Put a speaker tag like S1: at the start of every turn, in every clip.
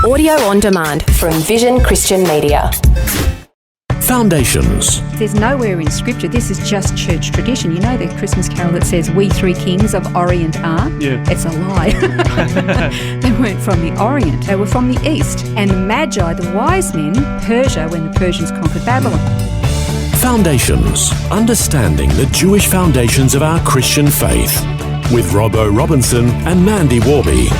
S1: Audio on demand from Vision Christian Media.
S2: Foundations.
S3: There's nowhere in Scripture, this is just church tradition. You know the Christmas carol that says, "We three kings of Orient are"?
S4: Yeah.
S3: It's a lie. They weren't from the Orient, they were from the East. And the Magi, the wise men, Persia, when the Persians conquered Babylon.
S2: Foundations. Understanding the Jewish foundations of our Christian faith. With Robbo Robinson and Mandy Warby.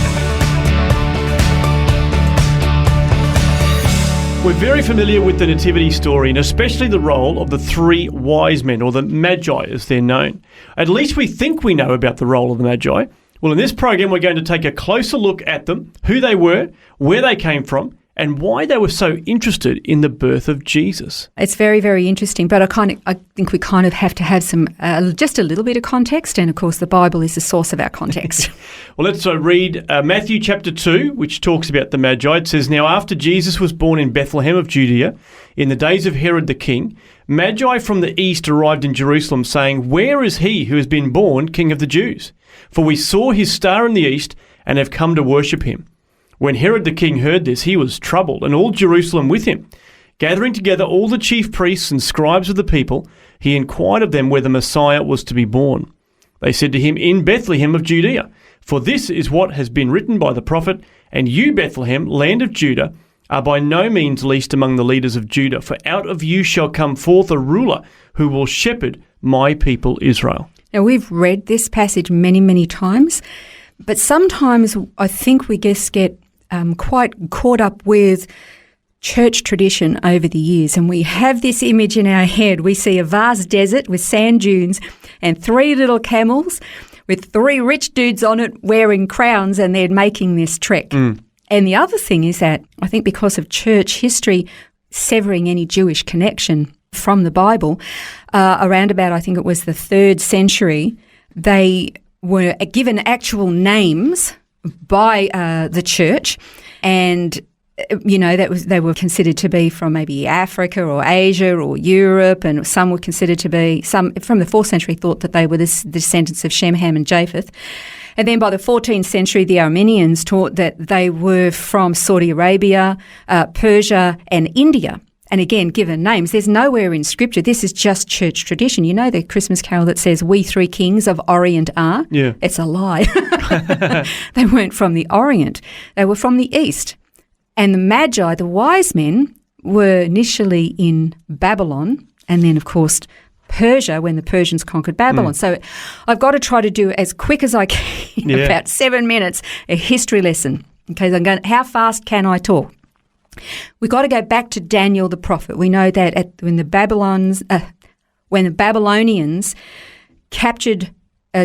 S4: We're very familiar with the Nativity story and especially the role of the three wise men, or the Magi as they're known. At least we think we know about the role of the Magi. Well, in this program, we're going to take a closer look at them, who they were, where they came from, and why they were so interested in the birth of Jesus.
S3: It's very, very interesting, but I think we kind of have to have some, just a little bit of context, and of course the Bible is the source of our context.
S4: Well, let's read Matthew chapter 2, which talks about the Magi. It says, "Now after Jesus was born in Bethlehem of Judea, in the days of Herod the king, Magi from the east arrived in Jerusalem, saying, 'Where is he who has been born King of the Jews? For we saw his star in the east and have come to worship him.' When Herod the king heard this, he was troubled, and all Jerusalem with him. Gathering together all the chief priests and scribes of the people, he inquired of them where the Messiah was to be born. They said to him, 'In Bethlehem of Judea, for this is what has been written by the prophet, and you, Bethlehem, land of Judah, are by no means least among the leaders of Judah, for out of you shall come forth a ruler who will shepherd my people Israel.'"
S3: Now, we've read this passage many, many times, but sometimes I think we just get quite caught up with church tradition over the years, and we have this image in our head. We see a vast desert with sand dunes and three little camels with three rich dudes on it wearing crowns, and they're making this trek. And the other thing is that I think because of church history severing any Jewish connection from the Bible, around about, I think it was the 3rd century, they were given actual names by the church, and they were considered to be from maybe Africa or Asia or Europe, and some were considered to be, some from the 4th century thought that they were the descendants of Shem, Ham and Japheth. And then by the 14th century, the Armenians taught that they were from Saudi Arabia, Persia and India. And again, given names. There's nowhere in Scripture, this is just church tradition. You know the Christmas carol that says, "We three kings of Orient are"?
S4: Yeah.
S3: It's a lie. They weren't from the Orient. They were from the East. And the Magi, the wise men, were initially in Babylon, and then, of course, Persia when the Persians conquered Babylon. So I've got to try to do as quick as I can, about 7 minutes, a history lesson. Okay, so how fast can I talk? We've got to go back to Daniel the prophet. We know that when the Babylonians captured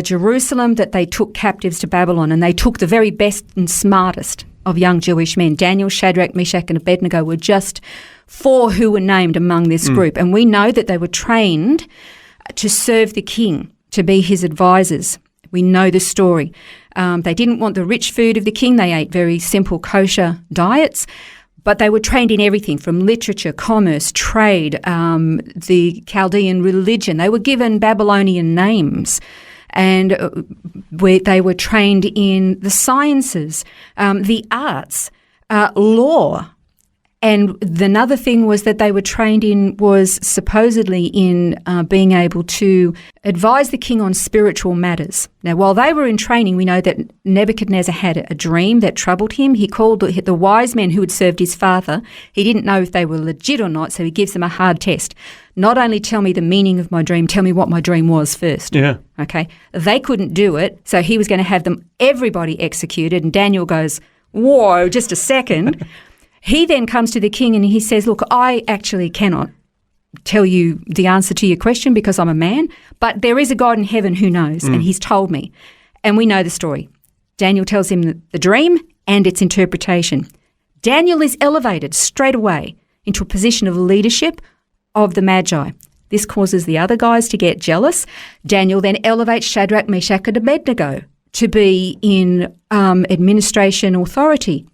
S3: Jerusalem, that they took captives to Babylon, and they took the very best and smartest of young Jewish men. Daniel, Shadrach, Meshach and Abednego were just 4 who were named among this group. And we know that they were trained to serve the king, to be his advisors. We know the story. They didn't want the rich food of the king. They ate very simple kosher diets. But they were trained in everything from literature, commerce, trade, the Chaldean religion. They were given Babylonian names, and they were trained in the sciences, the arts, law. And another thing was that they were trained in was supposedly in being able to advise the king on spiritual matters. Now, while they were in training, we know that Nebuchadnezzar had a dream that troubled him. He called the wise men who had served his father. He didn't know if they were legit or not, so he gives them a hard test. Not only tell me the meaning of my dream, tell me what my dream was first.
S4: Yeah.
S3: Okay. They couldn't do it, so he was going to have everybody executed, and Daniel goes, "Whoa, just a second." He then comes to the king and he says, "Look, I actually cannot tell you the answer to your question because I'm a man, but there is a God in heaven who knows, and he's told me." And we know the story. Daniel tells him the dream and its interpretation. Daniel is elevated straight away into a position of leadership of the Magi. This causes the other guys to get jealous. Daniel then elevates Shadrach, Meshach and Abednego to be in administration authority.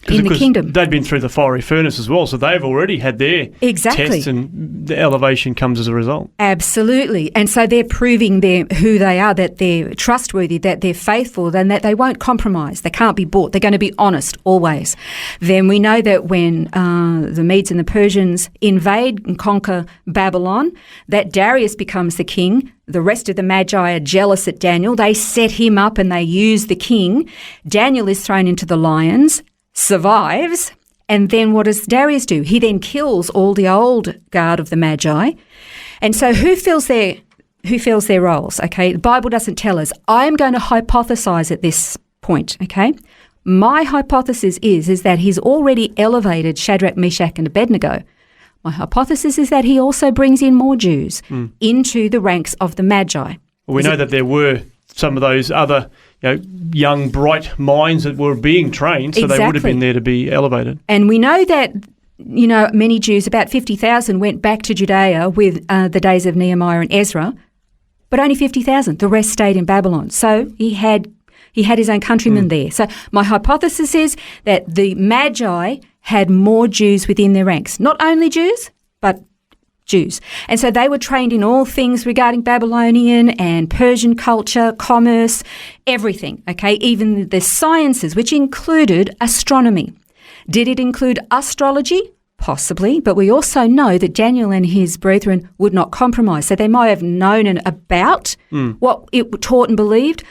S3: in the kingdom.
S4: They'd been through the fiery furnace as well, so they've already had their tests, and the elevation comes as a result.
S3: Absolutely. And so they're proving who they are, that they're trustworthy, that they're faithful, and that they won't compromise. They can't be bought. They're going to be honest always. Then we know that when the Medes and the Persians invade and conquer Babylon, that Darius becomes the king. The rest of the Magi are jealous at Daniel. They set him up and they use the king. Daniel is thrown into the lions, survives, and then what does Darius do? He then kills all the old guard of the Magi. And so who fills their roles? Okay, the Bible doesn't tell us. I'm going to hypothesize at this point, okay? My hypothesis is that he's already elevated Shadrach, Meshach, and Abednego. My hypothesis is that he also brings in more Jews into the ranks of the Magi.
S4: Well, we know that there were some of those other young, bright minds that were being trained, so they would have been there to be elevated.
S3: And we know that, many Jews, about 50,000, went back to Judea with the days of Nehemiah and Ezra, but only 50,000. The rest stayed in Babylon. So he had his own countrymen there. So my hypothesis is that the Magi had more Jews within their ranks. Not only Jews, but Jews. And so they were trained in all things regarding Babylonian and Persian culture, commerce, everything, okay? Even the sciences, which included astronomy. Did it include astrology? Possibly, but we also know that Daniel and his brethren would not compromise. So they might have known about what it taught and believed,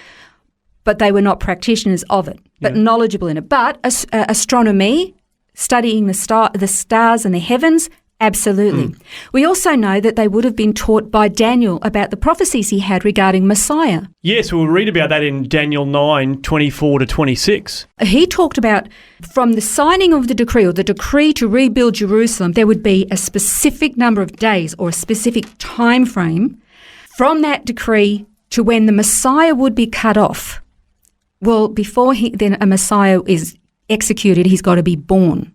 S3: but they were not practitioners of it, but knowledgeable in it. But astronomy, studying the stars and the heavens, absolutely. We also know that they would have been taught by Daniel about the prophecies he had regarding Messiah.
S4: Yes, we'll read about that in Daniel 9:24-26.
S3: He talked about from the signing of the decree, or the decree to rebuild Jerusalem, there would be a specific number of days or a specific time frame from that decree to when the Messiah would be cut off. Well, before then a Messiah is executed, he's got to be born.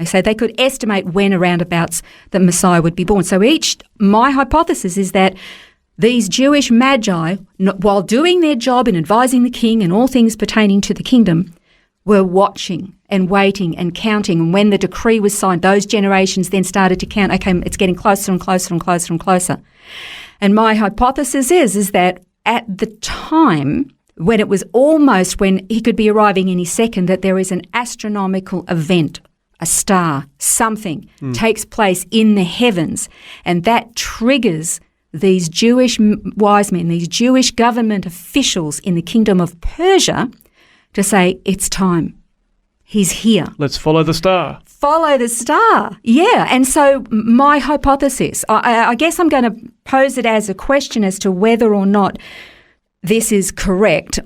S3: So they could estimate when aroundabouts the Messiah would be born. So my hypothesis is that these Jewish Magi, while doing their job in advising the king and all things pertaining to the kingdom, were watching and waiting and counting. And when the decree was signed, those generations then started to count, okay, it's getting closer and closer and closer and closer. And my hypothesis is that at the time when it was almost when he could be arriving any second, that there is an astronomical event, a star, something takes place in the heavens, and that triggers these Jewish wise men, these Jewish government officials in the kingdom of Persia to say, it's time. He's here.
S4: Let's follow the star.
S3: Follow the star. Yeah. And so my hypothesis, I guess I'm going to pose it as a question as to whether or not this is correct.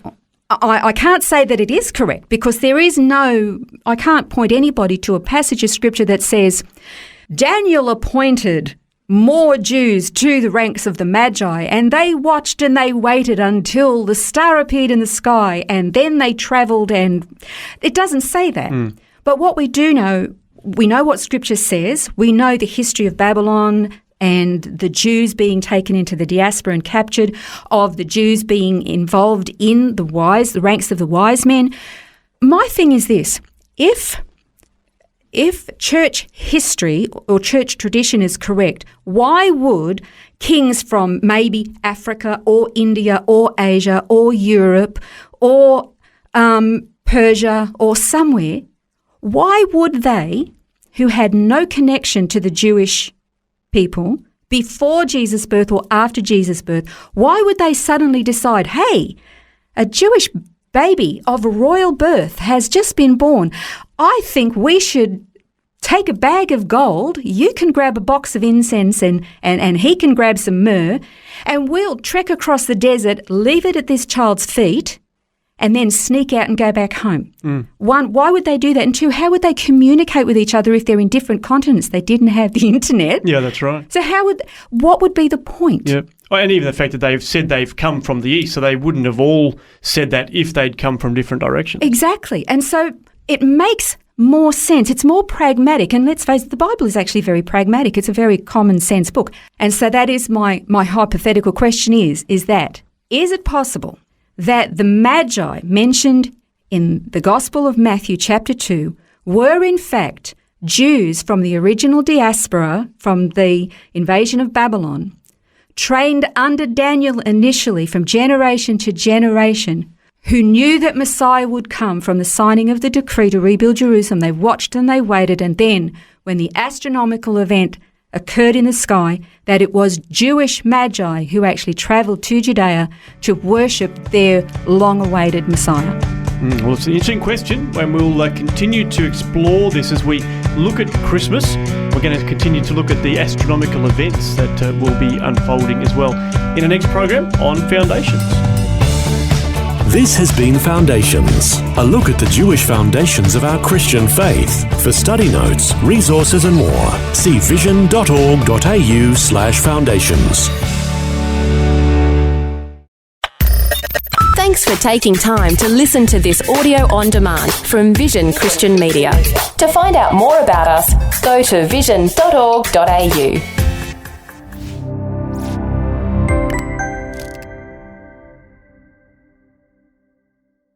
S3: I can't say that it is correct because I can't point anybody to a passage of scripture that says, Daniel appointed more Jews to the ranks of the Magi, and they watched and they waited until the star appeared in the sky, and then they travelled, and it doesn't say that. But what we do know, we know what scripture says. We know the history of Babylon and the Jews being taken into the diaspora and captured, of the Jews being involved in the ranks of the wise men. My thing is this, if church history or church tradition is correct, why would kings from maybe Africa or India or Asia or Europe or Persia or somewhere, why would they, who had no connection to the Jewish people before Jesus' birth or after Jesus' birth, why would they suddenly decide, hey, a Jewish baby of a royal birth has just been born. I think we should take a bag of gold, you can grab a box of incense and he can grab some myrrh, and we'll trek across the desert, leave it at this child's feet, and then sneak out and go back home. One, why would they do that? And two, how would they communicate with each other if they're in different continents? They didn't have the internet.
S4: Yeah, that's right.
S3: So what would be the point?
S4: Yeah. And even the fact that they've said they've come from the east, so they wouldn't have all said that if they'd come from different directions. Exactly.
S3: And so it makes more sense. It's more pragmatic. And let's face it, the Bible is actually very pragmatic. It's a very common sense book. And so that is my hypothetical question is it possible that the Magi mentioned in the Gospel of Matthew chapter 2 were in fact Jews from the original diaspora, from the invasion of Babylon, trained under Daniel initially from generation to generation, who knew that Messiah would come from the signing of the decree to rebuild Jerusalem. They watched and they waited, and then when the astronomical event occurred in the sky, that it was Jewish Magi who actually travelled to Judea to worship their long-awaited Messiah.
S4: Well, it's an interesting question, and we'll continue to explore this as we look at Christmas. We're going to continue to look at the astronomical events that will be unfolding as well in the next program on Foundations.
S2: This has been Foundations, a look at the Jewish foundations of our Christian faith. For study notes, resources and more, see vision.org.au/foundations.
S1: Thanks for taking time to listen to this audio on demand from Vision Christian Media. To find out more about us, go to vision.org.au.